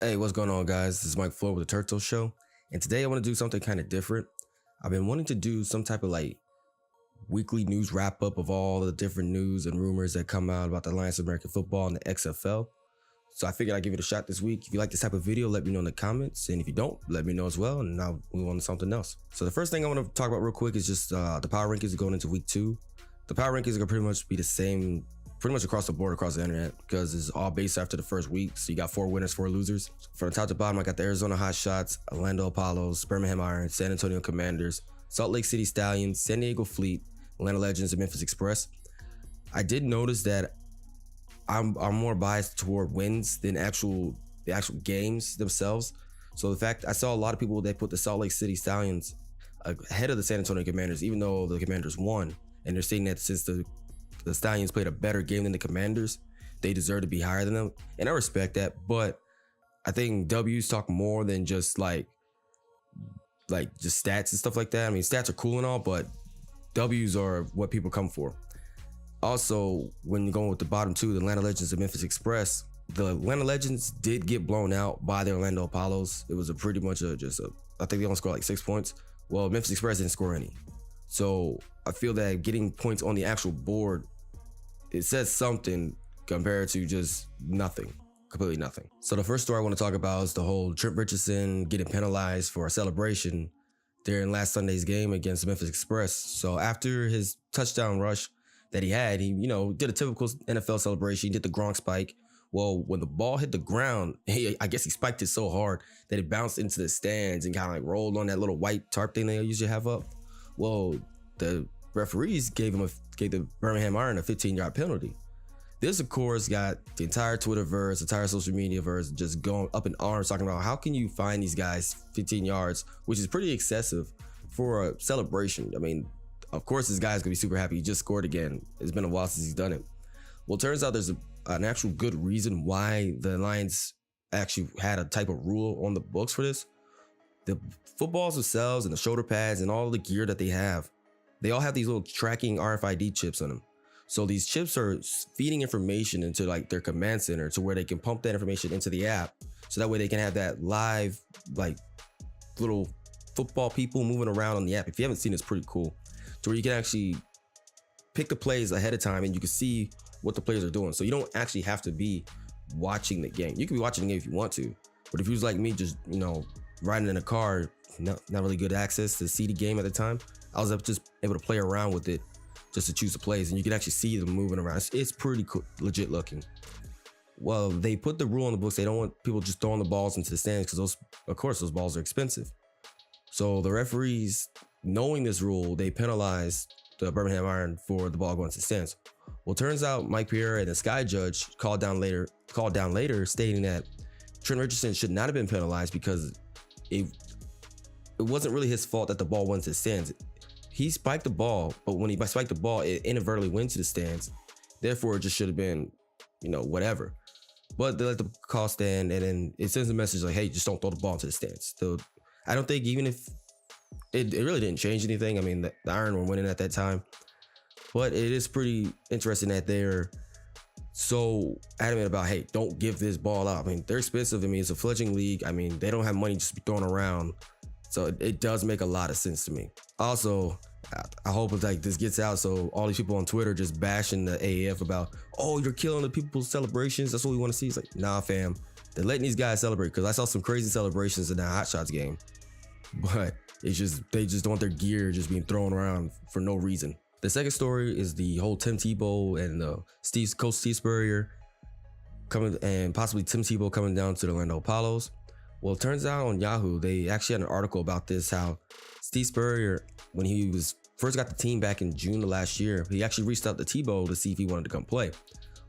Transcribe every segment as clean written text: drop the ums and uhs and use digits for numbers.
Hey, what's going on, guys? This is Mike Floyd with the Turtle Show, and today I want to do something kind of different. I've been wanting to do some type of weekly news wrap up of all the different news and rumors that come out about the Alliance of American Football and the XFL. So I figured I'd give it a shot this week. If you like this type of video, let me know in the comments, and if you don't, let me know as well, and I'll move on to something else. So the first thing I want to talk about real quick is just the power rankings going into week 2. The power rankings are gonna pretty much be the same pretty much across the board, across the internet, because it's all based after the first week. So you got 4 winners, 4 losers. From the top to bottom, I got the Arizona Hotshots, Orlando Apollos, Birmingham Iron, San Antonio Commanders, Salt Lake City Stallions, San Diego Fleet, Atlanta Legends, and Memphis Express. I did notice that I'm more biased toward wins than the actual games themselves. So the fact I saw a lot of people, they put the Salt Lake City Stallions ahead of the San Antonio Commanders, even though the Commanders won, and they're saying that since the Stallions played a better game than the Commanders, they deserve to be higher than them. And I respect that, but I think W's talk more than just just stats and stuff like that. I mean, stats are cool and all, but W's are what people come for. Also, when you're going with the bottom 2, the Atlanta Legends and Memphis Express, the Atlanta Legends did get blown out by the Orlando Apollos. It was I think they only scored 6 points. Well, Memphis Express didn't score any. So I feel that getting points on the actual board, it says something compared to just nothing, completely nothing. So the first story I want to talk about is the whole Trent Richardson getting penalized for a celebration during last Sunday's game against Memphis Express. So after his touchdown rush that he had, he did a typical NFL celebration. He did the Gronk spike. Well, when the ball hit the ground, I guess he spiked it so hard that it bounced into the stands and kind of rolled on that little white tarp thing they usually have up. Well, the referees gave the Birmingham Iron a 15-yard penalty. This, of course, got the entire Twitterverse, entire social media verse just going up in arms, talking about how can you fine these guys 15 yards, which is pretty excessive for a celebration. I mean, of course, this guy's gonna be super happy. He just scored again. It's been a while since he's done it. Well, it turns out there's an actual good reason why the Lions actually had a type of rule on the books for this. The footballs themselves and the shoulder pads and all the gear that they all have these little tracking RFID chips on them. So these chips are feeding information into their command center to where they can pump that information into the app. So that way they can have that live, little football people moving around on the app. If you haven't seen it, it's pretty cool. To where you can actually pick the plays ahead of time and you can see what the players are doing. So you don't actually have to be watching the game. You can be watching the game if you want to. But if you was like me, just, riding in a car, not really good access to see the game at the time, I was just able to play around with it just to choose the plays, and you can actually see them moving around. It's pretty cool, legit looking. Well, they put the rule on the books. They don't want people just throwing the balls into the stands because those balls are expensive. So the referees, knowing this rule, they penalized the Birmingham Iron for the ball going to the stands. Well, turns out Mike Pierre and the Sky Judge called down later stating that Trent Richardson should not have been penalized because it wasn't really his fault that the ball went to the stands. He spiked the ball, but when he spiked the ball, it inadvertently went to the stands. Therefore, it just should have been, whatever. But they let the call stand, and then it sends a message like, hey, just don't throw the ball into the stands. So I don't think, even if it really didn't change anything. I mean, the Iron were winning at that time. But it is pretty interesting that they're so adamant about, hey, don't give this ball out. I mean, they're expensive. I mean, it's a fledgling league. I mean, they don't have money just to be thrown around. So it does make a lot of sense to me. Also, I hope this gets out so all these people on Twitter just bashing the AAF about, oh, you're killing the people's celebrations. That's what we want to see. It's like, nah, fam. They're letting these guys celebrate, because I saw some crazy celebrations in that Hot Shots game. But they just don't want their gear just being thrown around for no reason. The second story is the whole Tim Tebow and Coach Steve Spurrier coming, and possibly Tim Tebow coming down to the Orlando Apollos. Well, it turns out on Yahoo, they actually had an article about this, how Steve Spurrier, when he first got the team back in June of last year, he actually reached out to Tebow to see if he wanted to come play.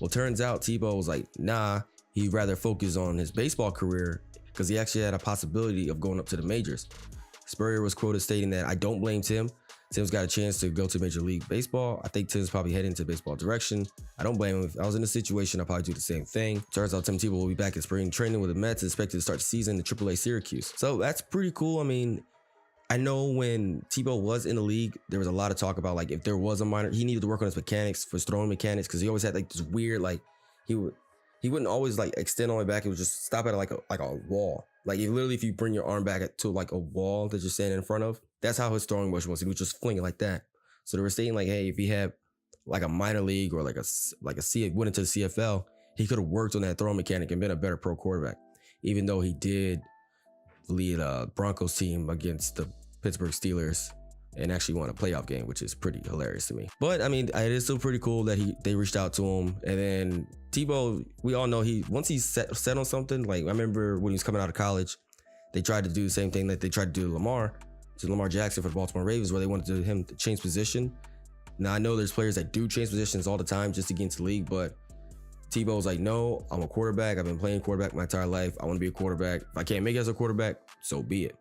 Well, turns out Tebow was like, nah, he'd rather focus on his baseball career because he actually had a possibility of going up to the majors. Spurrier was quoted stating that, I don't blame Tim. Tim's got a chance to go to Major League Baseball. I think Tim's probably heading into baseball direction. I don't blame him. If I was in a situation, I'd probably do the same thing. Turns out Tim Tebow will be back in spring training with the Mets, expected to start the season in AAA Syracuse. So that's pretty cool. I mean, I know when Tebow was in the league, there was a lot of talk about if there was a minor, he needed to work on his mechanics, for his throwing mechanics, because he always had this weird, he he wouldn't always like extend all the way back. It would just stop at like a wall. Like if you bring your arm back to like a wall that you're standing in front of, that's how his throwing motion was. He would just fling it like that. So they were saying like, hey, if he had like a minor league or like a went into the CFL, he could have worked on that throwing mechanic and been a better pro quarterback. Even though he did lead a Broncos team against the Pittsburgh Steelers and actually won a playoff game, which is pretty hilarious to me. But I mean, it is still pretty cool that they reached out to him. And then Tebow, we all know once he's set on something, like I remember when he was coming out of college, they tried to do the same thing that they tried to do to Lamar Jackson for the Baltimore Ravens, where they wanted him to change position. Now I know there's players that do change positions all the time just to get into the league, but Tebow was like, no, I'm a quarterback. I've been playing quarterback my entire life. I want to be a quarterback. If I can't make it as a quarterback, so be it.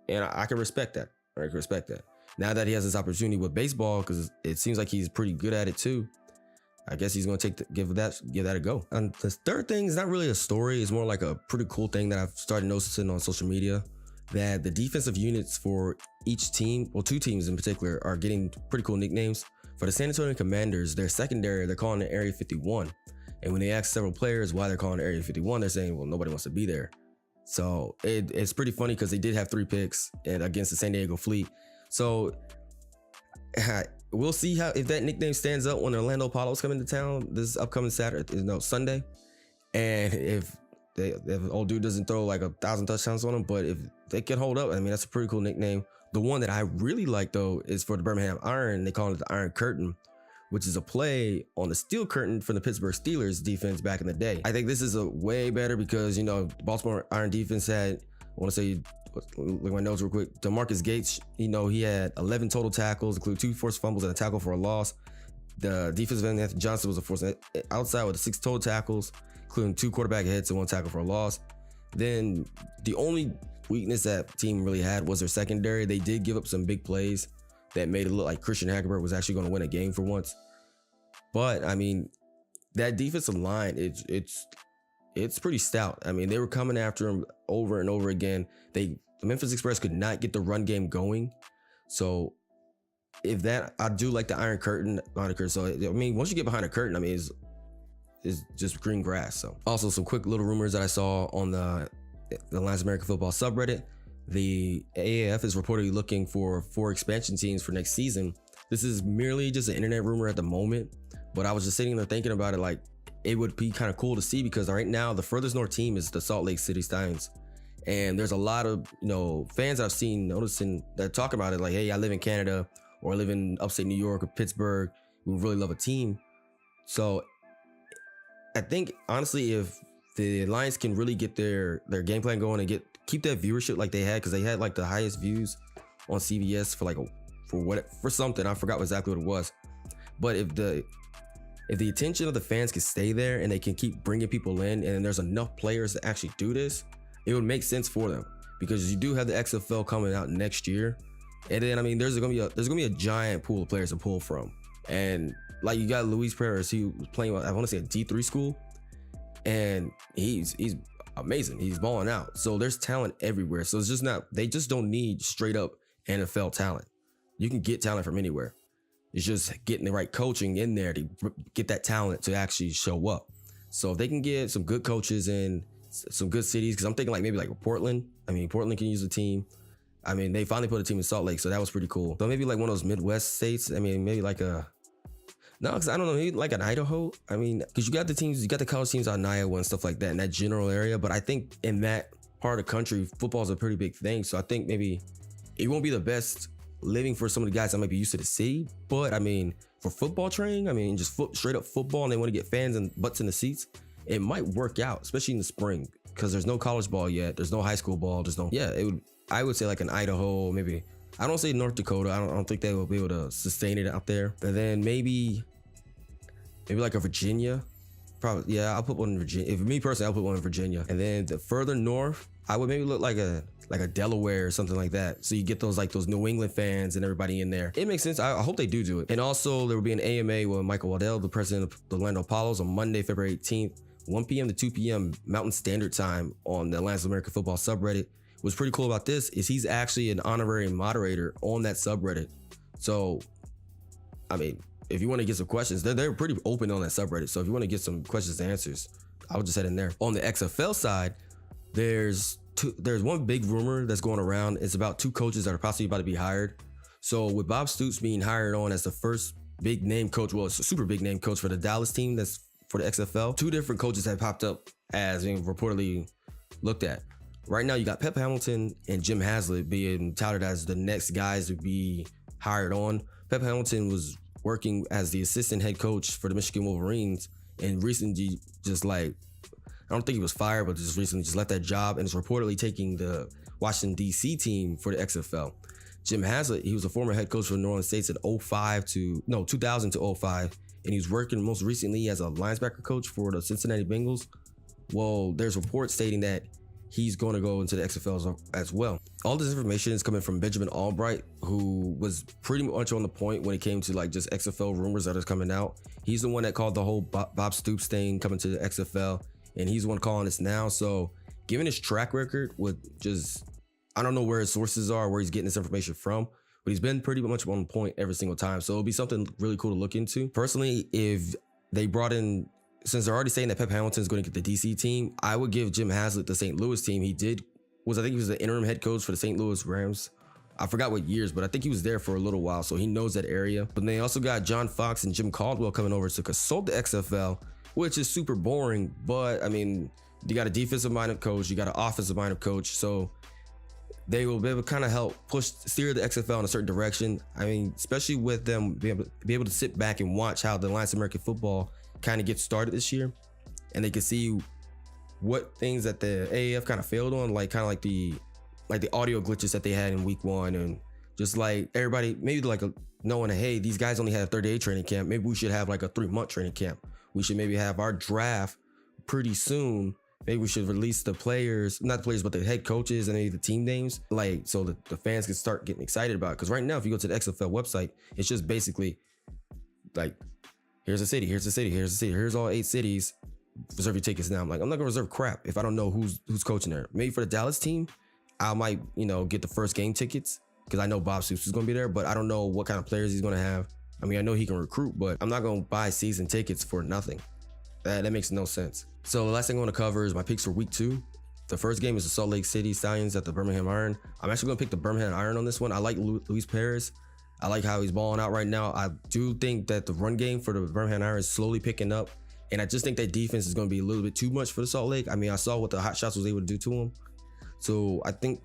And I can respect that. I can respect that. Now that he has this opportunity with baseball, because it seems like he's pretty good at it too, I guess he's going to give that a go. And the third thing is not really a story. It's more like a pretty cool thing that I've started noticing on social media, that the defensive units for each team, well, 2 teams in particular, are getting pretty cool nicknames. For the San Antonio Commanders, their secondary, they're calling it Area 51. And when they ask several players why they're calling it Area 51, they're saying, well, nobody wants to be there. So it's pretty funny because they did have 3 picks against the San Diego Fleet. So we'll see if that nickname stands up when Orlando Apollo's coming to town this upcoming Sunday. And if old dude doesn't throw like 1,000 touchdowns on him, but if they can hold up, I mean, that's a pretty cool nickname. The one that I really like though is for the Birmingham Iron. They call it the Iron Curtain, which is a play on the steel curtain from the Pittsburgh Steelers defense back in the day. I think this is a way better because, Baltimore Iron defense had, I want to say, look at my notes real quick, DeMarcus Gates, he had 11 total tackles, including 2 forced fumbles and a tackle for a loss. The defensive end, Anthony Johnson, was a force outside with 6 total tackles, including 2 quarterback hits and 1 tackle for a loss. Then the only weakness that team really had was their secondary. They did give up some big plays that made it look like Christian Hackenberg was actually going to win a game for once. But I mean, that defensive line, it's pretty stout. I mean, they were coming after him over and over again. The Memphis Express could not get the run game going. So I do like the Iron Curtain moniker. So I mean, once you get behind a curtain, I mean, it's just green grass. So also some quick little rumors that I saw on the Lions American Football subreddit. The AAF is reportedly looking for 4 expansion teams for next season. This is merely just an internet rumor at the moment, but I was just sitting there thinking about it, like it would be kind of cool to see, because right now the furthest north team is the Salt Lake City Stallions. And there's a lot of, fans that I've seen noticing that talk about it, like, hey, I live in Canada or I live in upstate New York or Pittsburgh. We really love a team. So I think honestly, if the Lions can really get their game plan going and keep that viewership like they had, because they had like the highest views on CBS for something, I forgot exactly what it was. But if the attention of the fans can stay there and they can keep bringing people in, and there's enough players to actually do this, it would make sense for them, because you do have the XFL coming out next year. And then, I mean, there's gonna be a giant pool of players to pull from. And like, you got Luis Perez, he was playing, I want to say, a D3 school, and he's amazing. He's balling out. So there's talent everywhere. So it's just they just don't need straight up NFL talent. You can get talent from anywhere. It's just getting the right coaching in there to get that talent to actually show up. So if they can get some good coaches in some good cities, because I'm thinking like maybe like Portland. I mean, Portland can use a team. I mean, they finally put a team in Salt Lake, so that was pretty cool. So maybe like one of those Midwest states. I mean, maybe like because I don't know, maybe like an Idaho. I mean, because you got the college teams out in Iowa and stuff like that in that general area. But I think in that part of the country, football is a pretty big thing. So I think maybe it won't be the best living for some of the guys that might be used to the city. But I mean, for football training, I mean, just straight up football, and they want to get fans and butts in the seats, it might work out, especially in the spring, because there's no college ball yet. There's no high school ball. I would say like an Idaho, maybe. I don't say North Dakota. I don't think they will be able to sustain it out there. And then maybe like a Virginia. Probably, yeah, I'll put one in Virginia. If me personally, I'll put one in Virginia. And then the further north, I would maybe look like a Delaware or something like that. So you get those New England fans and everybody in there. It makes sense. I hope they do it. And also there will be an AMA with Michael Waddell, the president of the Orlando Apollos, on Monday, February 18th, 1 p.m. to 2 p.m. Mountain Standard Time on the Lions American Football subreddit. What's pretty cool about this is he's actually an honorary moderator on that subreddit. So, I mean, if you want to get some questions, they're pretty open on that subreddit. So if you want to get some questions and answers, I'll just head in there. On the XFL side, there's one big rumor that's going around. It's about 2 coaches that are possibly about to be hired. So with Bob Stoops being hired on as the first big name coach, well, it's a super big name coach for the Dallas team that's for the XFL, 2 different coaches have popped up as being reportedly looked at. Right now, you got Pep Hamilton and Jim Haslett being touted as the next guys to be hired on. Pep Hamilton was working as the assistant head coach for the Michigan Wolverines, and recently just like, I don't think he was fired, but just recently just left that job and is reportedly taking the Washington, D.C. team for the XFL. Jim Haslett, he was a former head coach for the New Orleans Saints at 2000 to 05, and he's working most recently as a linebacker coach for the Cincinnati Bengals. Well, there's reports stating that he's going to go into the XFL as well. All this information is coming from Benjamin Albright, who was pretty much on the point when it came to like just XFL rumors that are coming out. He's the one that called the whole Bob Stoops thing coming to the XFL, and he's the one calling this now. So given his track record with just, I don't know where his sources are, where he's getting this information from, but he's been pretty much on point every single time. So it'll be something really cool to look into. Personally, if they brought in, since they're already saying that Pep Hamilton is going to get the DC team, I would give Jim Haslett the St. Louis team. I think he was the interim head coach for the St. Louis Rams. I forgot what years, but I think he was there for a little while, so he knows that area. But they also got John Fox and Jim Caldwell coming over to consult the XFL, which is super boring. But I mean, you got a defensive-minded coach, you got an offensive-minded coach, so they will be able to kind of help steer the XFL in a certain direction. I mean, especially with them be able to sit back and watch how the Alliance of American Football kind of get started this year, and they can see what things that the AAF kind of failed on, like kind of like the audio glitches that they had in week 1, and just like everybody maybe like knowing that, hey, these guys only had a 30-day training camp, maybe we should have like a 3-month training camp. We should maybe have our draft pretty soon. Maybe we should release the players, not the players, but the head coaches and maybe the team names, like so that the fans can start getting excited about it. Because right now, if you go to the XFL website, it's just basically like, here's a city, here's a city, here's a city, here's all 8 cities. Reserve your tickets now. I'm like, I'm not gonna reserve crap if I don't know who's coaching there. Maybe for the Dallas team, I might, get the first game tickets because I know Bob Stoops is gonna be there, but I don't know what kind of players he's gonna have. I mean, I know he can recruit, but I'm not gonna buy season tickets for nothing. That makes no sense. So the last thing I want to cover is my picks for week 2. The first game is the Salt Lake City Stallions at the Birmingham Iron. I'm actually gonna pick the Birmingham Iron on this one. I like Luis Perez. I like how he's balling out right now. I do think that the run game for the Birmingham Iron is slowly picking up. And I just think that defense is going to be a little bit too much for the Salt Lake. I mean, I saw what the Hot Shots was able to do to him. So I think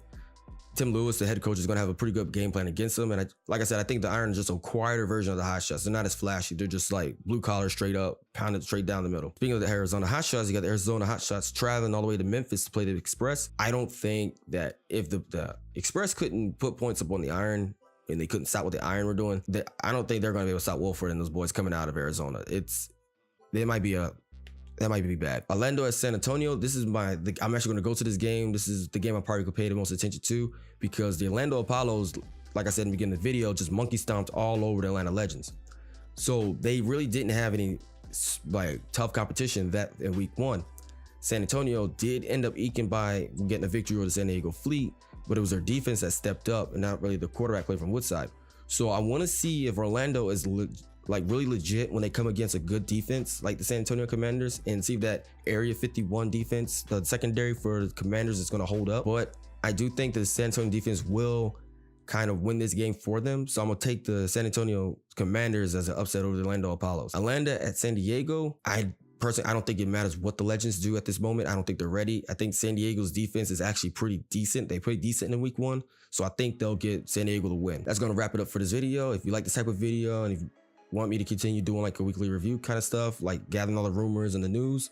Tim Lewis, the head coach, is going to have a pretty good game plan against them. And like I said, I think the Iron is just a quieter version of the Hot Shots. They're not as flashy. They're just like blue collar, straight up, pounded straight down the middle. Speaking of the Arizona Hot Shots, you got the Arizona Hot Shots traveling all the way to Memphis to play the Express. I don't think that if the Express couldn't put points up on the Iron, and they couldn't stop what the Iron were doing, I don't think they're going to be able to stop Wolford and those boys coming out of Arizona. That might be bad. Orlando at San Antonio. I'm actually going to go to this game. This is the game I probably could pay the most attention to because the Orlando Apollos, like I said in the beginning of the video, just monkey stomped all over the Atlanta Legends. So they really didn't have any like tough competition that in week 1. San Antonio did end up eking by getting a victory over the San Diego Fleet, but it was their defense that stepped up and not really the quarterback play from Woodside. So I want to see if Orlando is really legit when they come against a good defense like the San Antonio Commanders, and see if that Area 51 defense, the secondary for the Commanders, is going to hold up. But I do think the San Antonio defense will kind of win this game for them. So I'm going to take the San Antonio Commanders as an upset over the Orlando Apollos. Atlanta at San Diego. Personally, I don't think it matters what the Legends do at this moment. I don't think they're ready. I think San Diego's defense is actually pretty decent. They played decent in week 1. So I think they'll get San Diego to win. That's going to wrap it up for this video. If you like this type of video and if you want me to continue doing like a weekly review kind of stuff, like gathering all the rumors and the news,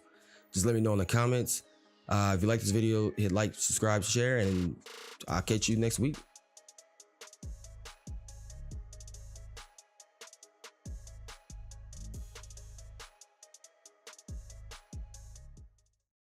just let me know in the comments. If you like this video, hit like, subscribe, share, and I'll catch you next week.